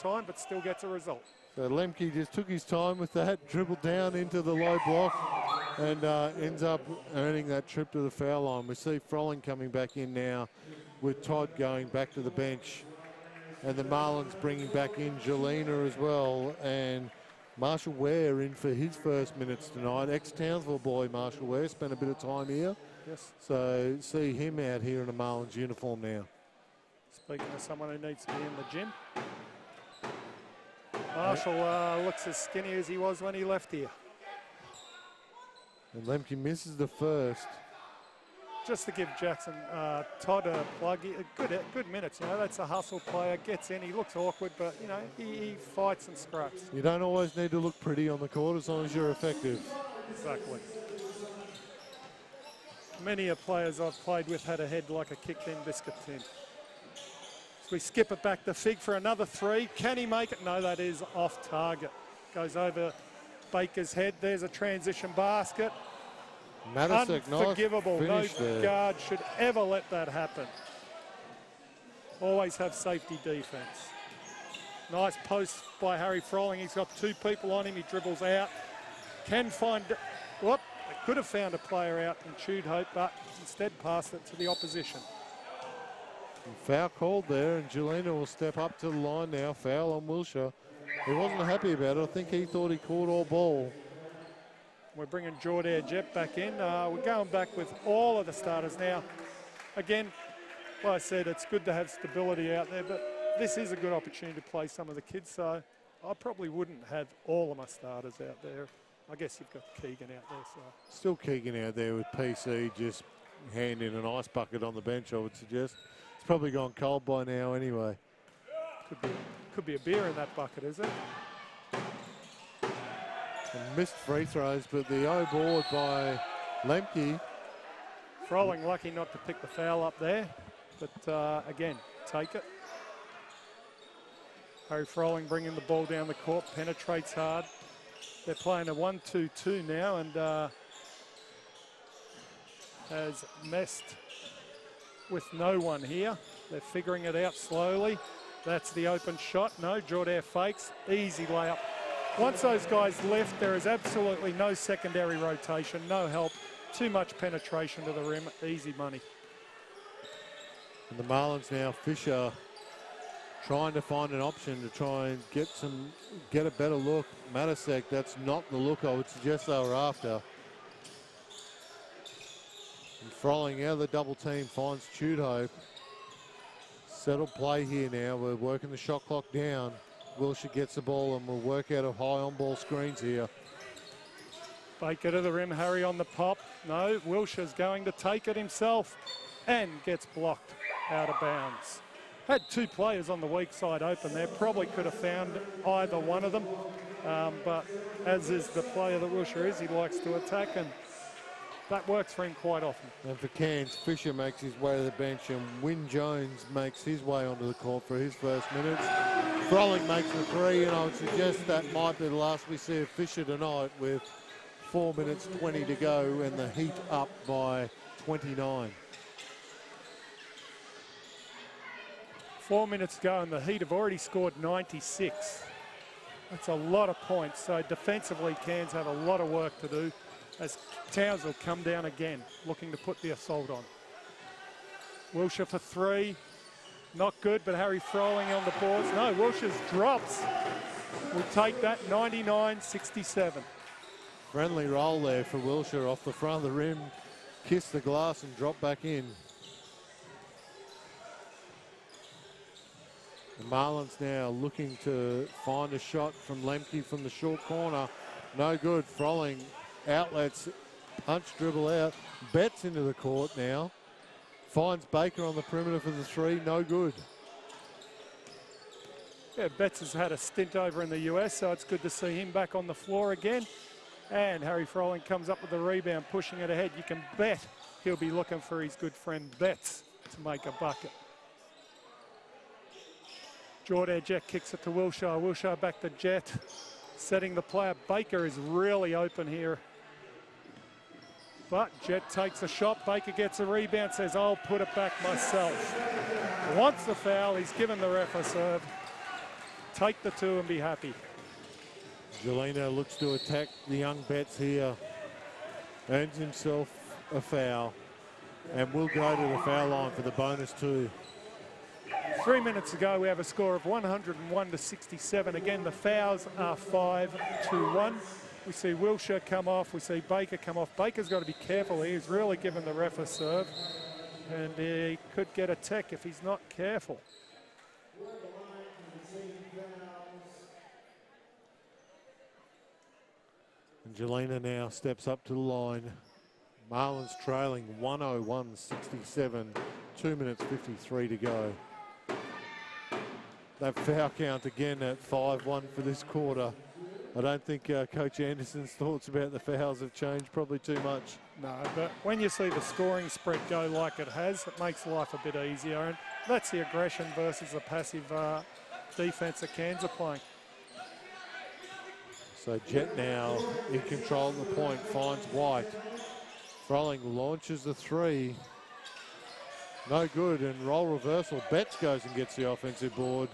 time, but still gets a result. So Lemke just took his time with that, dribbled down into the low block, and ends up earning that trip to the foul line. We see Frolling coming back in now with Todd going back to the bench. And the Marlins bringing back in Jelena as well. And Marshall Ware in for his first minutes tonight. Ex-Townsville boy Marshall Ware, spent a bit of time here. Yes. So see him out here in a Marlins uniform now. Speaking of someone who needs to be in the gym. Marshall looks as skinny as he was when he left here. And Lemke misses the first. Just to give Jackson Todd a plug, good minutes. You know, that's a hustle player. Gets in. He looks awkward, but you know he fights and scraps. You don't always need to look pretty on the court as long as you're effective. Exactly. Many a players I've played with had a head like a kicked-in biscuit tin. So we skip it back to Fig for another three. Can he make it? No, that is off target. Goes over Baker's head. There's a transition basket. Matisek, unforgivable. Nice No guard should ever let that happen. Always have safety defense. Nice post by Harry Frolling. He's got two people on him. He dribbles out. Can find, whoop, they could have found a player out in Chewed Hope, but instead passed it to the opposition. Foul called there, and Jelena will step up to the line now. Foul on Wilshire. He wasn't happy about it. I think he thought he caught all ball. We're bringing Jordan Jet back in. We're going back with all of the starters now. Again, like I said, it's good to have stability out there, but this is a good opportunity to play some of the kids, so I probably wouldn't have all of my starters out there. I guess you've got Keegan out there. So still Keegan out there with PC just handing an ice bucket on the bench, I would suggest. It's probably gone cold by now anyway. Could be a beer in that bucket, is it? And missed free throws, but the O board by Lemke. Frolling lucky not to pick the foul up there, but again, take it. Harry Frolling bringing the ball down the court, penetrates hard. They're playing a 1-2-2 now, and has messed with no one here. They're figuring it out slowly. That's the open shot. No, Jordan fakes. Easy layup. Once those guys left, there is absolutely no secondary rotation, no help. Too much penetration to the rim. Easy money. And the Marlins now, Fisher trying to find an option to try and get a better look. Matisek, that's not the look I would suggest they were after. And Frolling out of the double team finds Chewed Hope. Settled play here now. We're working the shot clock down. Wilshire gets the ball and we'll work out of high on-ball screens here. Baker to the rim, Harry on the pop. No, Wilshire's going to take it himself and gets blocked out of bounds. Had two players on the weak side open there. Probably could have found either one of them. But as is the player that Wilshire is, he likes to attack, and that works for him quite often. And for Cairns, Fisher makes his way to the bench, and Wyn Jones makes his way onto the court for his first minutes. Frolling makes the three, and I would suggest that might be the last we see of Fisher tonight with 4 minutes 20 to go and the Heat up by 29. 4 minutes to go and the Heat have already scored 96. That's a lot of points. So defensively, Cairns have a lot of work to do as Townsville come down again, looking to put the assault on. Wilshire for three. Not good, but Harry Frolling on the boards. No, Wilshire's drops. We'll take that, 99-67. Friendly roll there for Wilshire off the front of the rim. Kiss the glass and drop back in. The Marlins now looking to find a shot from Lemke from the short corner. No good. Frolling outlets, punch, dribble out. Betts into the court now. Finds Baker on the perimeter for the three. No good. Yeah, Betts has had a stint over in the US, so it's good to see him back on the floor again. And Harry Frolling comes up with the rebound, pushing it ahead. You can bet he'll be looking for his good friend Betts to make a bucket. Jordan Jet kicks it to Wilshire. Wilshire back to Jet, setting the play. Baker is really open here. But Jet takes a shot. Baker gets a rebound, says, I'll put it back myself. Wants the foul. He's given the ref a serve. Take the 2 and be happy. Jelena looks to attack the young Betts here. Earns himself a foul and will go to the foul line for the bonus 2. 3 minutes ago, we have a score of 101-67. Again, the fouls are 5-1. We see Wilshire come off. We see Baker come off. Baker's got to be careful. He's really given the ref a serve. And he could get a tech if he's not careful. And Jelena now steps up to the line. Marlins trailing 101-67. 2 minutes 53 to go. That foul count again at 5-1 for this quarter. I don't think Coach Anderson's thoughts about the fouls have changed probably too much. No, but when you see the scoring spread go like it has, it makes life a bit easier. And that's the aggression versus the passive defence that Cairns are playing. So Jet now in control of the point, finds White. Froling launches the 3. No good, and roll reversal. Betts goes and gets the offensive board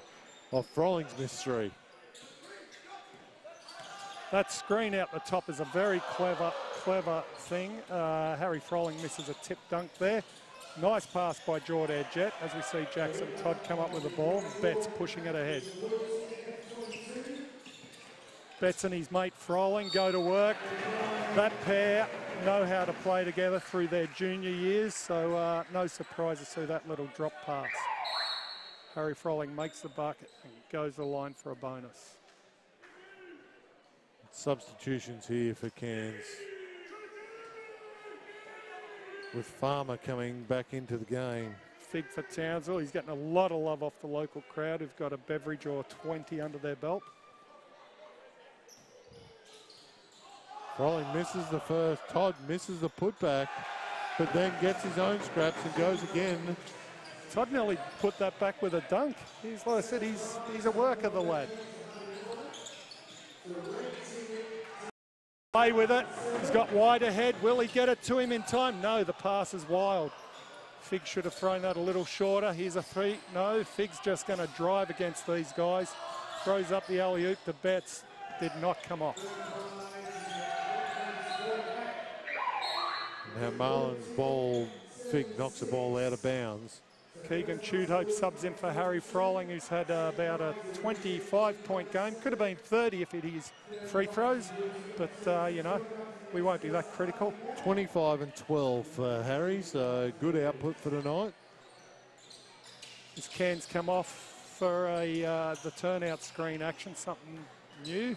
off Froling's missed 3. That screen out the top is a very clever thing. Harry Froling misses a tip dunk there. Nice pass by Jordan Jet as we see Jackson Todd come up with the ball. Betts pushing it ahead. Betts and his mate Froling go to work. That pair know how to play together through their junior years, so no surprise to see that little drop pass. Harry Froling makes the bucket and goes to the line for a bonus. Substitutions here for Cairns. With Farmer coming back into the game. Fig for Townsville. He's getting a lot of love off the local crowd who've got a beverage or 20 under their belt. Froling misses the first. Todd misses the putback, but then gets his own scraps and goes again. Todd nearly put that back with a dunk. He's, like I said, he's a worker, the lad. Play with it. He's got wide ahead. Will he get it to him in time? No, the pass is wild. Fig should have thrown that a little shorter. Here's a 3. No, Fig's just going to drive against these guys. Throws up the alley-oop to Betts. Did not come off. Now Marlins ball. Fig knocks the ball out of bounds. Keegan Tudhope subs in for Harry Froling, who's had about a 25-point game. Could have been 30 if it is free throws, but, you know, we won't be that critical. 25 and 12 for Harry, so good output for tonight. His Cairns come off for the turnout screen action, something new.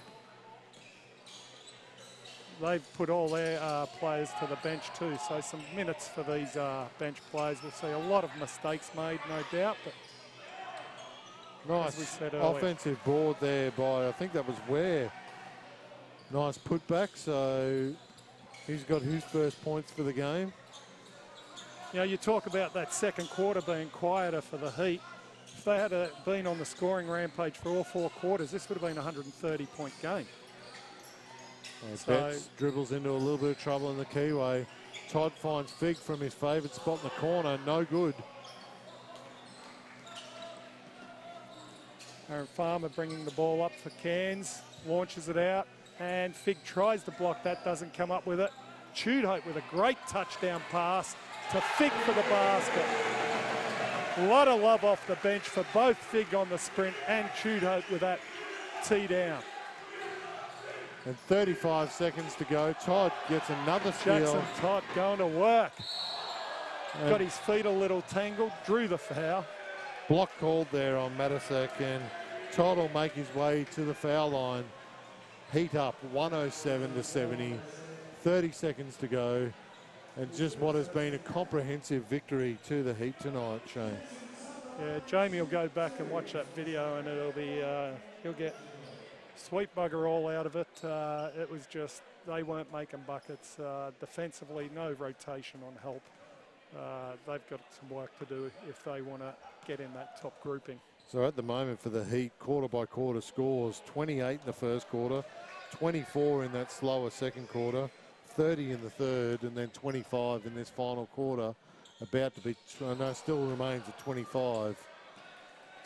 They've put all their players to the bench too, so some minutes for these bench players. We'll see a lot of mistakes made, no doubt, but nice as we said earlier, offensive board there by, I think that was Ware. Nice putback, so he's got his first points for the game. You know, you talk about that second quarter being quieter for the Heat. If they had been on the scoring rampage for all 4 quarters, this would have been a 130-point game. So Betts dribbles into a little bit of trouble in the keyway. Todd finds Fig from his favourite spot in the corner. No good. Aaron Farmer bringing the ball up for Cairns. Launches it out. And Fig tries to block that. Doesn't come up with it. Tudhope with a great touchdown pass to Fig for the basket. A lot of love off the bench for both Fig on the sprint and Tudhope with that tee down. And 35 seconds to go. Todd gets another steal. Jackson Todd going to work. Got his feet a little tangled, drew the foul. Block called there on Matisek, and Todd will make his way to the foul line. Heat up 107-70. 30 seconds to go. And just what has been a comprehensive victory to the Heat tonight, Shane. Yeah, Jamie will go back and watch that video, and it'll be, he'll get sweet bugger all out of it. It was just, they weren't making buckets. Defensively, no rotation on help. They've got some work to do if they want to get in that top grouping. So at the moment for the Heat, quarter by quarter scores, 28 in the first quarter, 24 in that slower second quarter, 30 in the third, and then 25 in this final quarter. About to be, no, still remains at 25.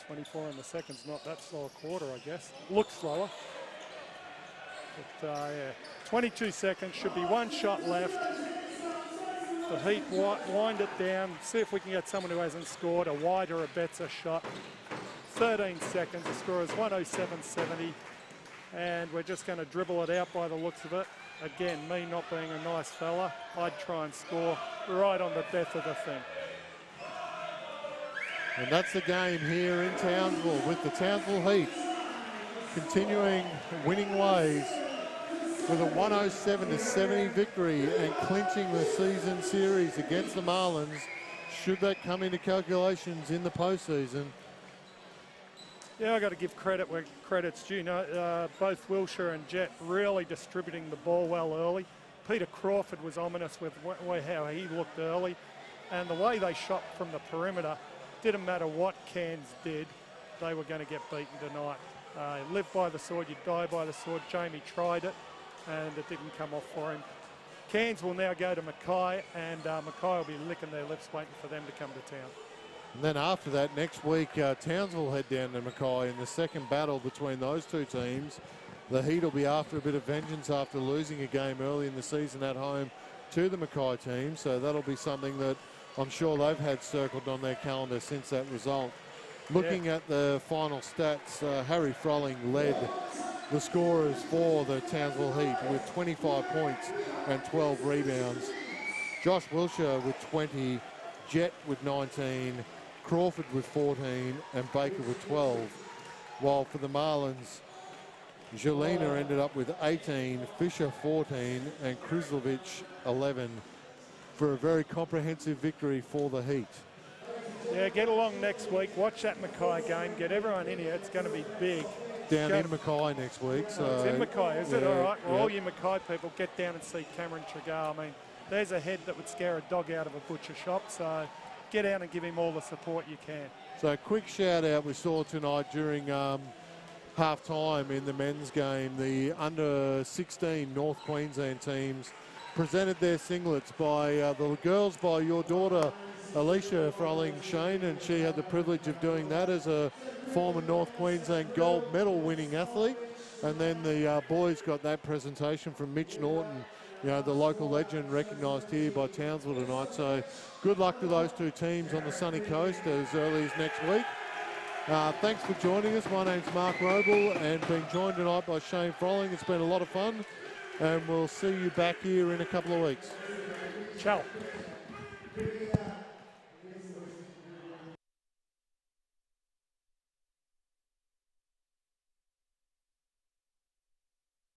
24 in the second's not that slow a quarter, I guess. Looks slower. But yeah, 22 seconds, should be one shot left. The Heat wind it down, see if we can get someone who hasn't scored a wider, a better shot. 13 seconds, the score is 107.70. And we're just going to dribble it out by the looks of it. Again, me not being a nice fella, I'd try and score right on the death of the thing. And that's the game here in Townsville, with the Townsville Heat continuing winning ways with a 107-70 victory and clinching the season series against the Marlins, should that come into calculations in the postseason. Yeah, I've got to give credit where credit's due. Both Wilshire and Jet really distributing the ball well early. Peter Crawford was ominous with how he looked early. And the way they shot from the perimeter, didn't matter what Cairns did, they were going to get beaten tonight. Live by the sword, you die by the sword. Jamie tried it, and it didn't come off for him. Cairns will now go to Mackay, and Mackay will be licking their lips waiting for them to come to town. And then after that, next week, Townsville head down to Mackay in the second battle between those two teams. The Heat will be after a bit of vengeance after losing a game early in the season at home to the Mackay team. So that'll be something that I'm sure they've had circled on their calendar since that result. Looking at the final stats, Harry Frolling led the scorers for the Townsville Heat with 25 points and 12 rebounds. Josh Wilshire with 20, Jet with 19, Crawford with 14 and Baker with 12. While for the Marlins, Jelena ended up with 18, Fisher 14 and Krizlovic 11 for a very comprehensive victory for the Heat. Yeah, get along next week. Watch that Mackay game. Get everyone in here. It's going to be big. Down in Mackay next week. So it's in Mackay, is it? All right. Well, all you Mackay people, get down and see Cameron Tregar. I mean, there's a head that would scare a dog out of a butcher shop. So get out and give him all the support you can. So a quick shout out we saw tonight during half time in the men's game. The under 16 North Queensland teams presented their singlets by the girls by your daughter Alicia Frolling Shane, and she had the privilege of doing that as a former North Queensland gold medal winning athlete. And then the boys got that presentation from Mitch Norton, you know, the local legend recognised here by Townsville tonight. So good luck to those two teams on the sunny coast as early as next week. Thanks for joining us. My name's Mark Roble and being joined tonight by Shane Frolling. It's been a lot of fun, and we'll see you back here in a couple of weeks. Ciao.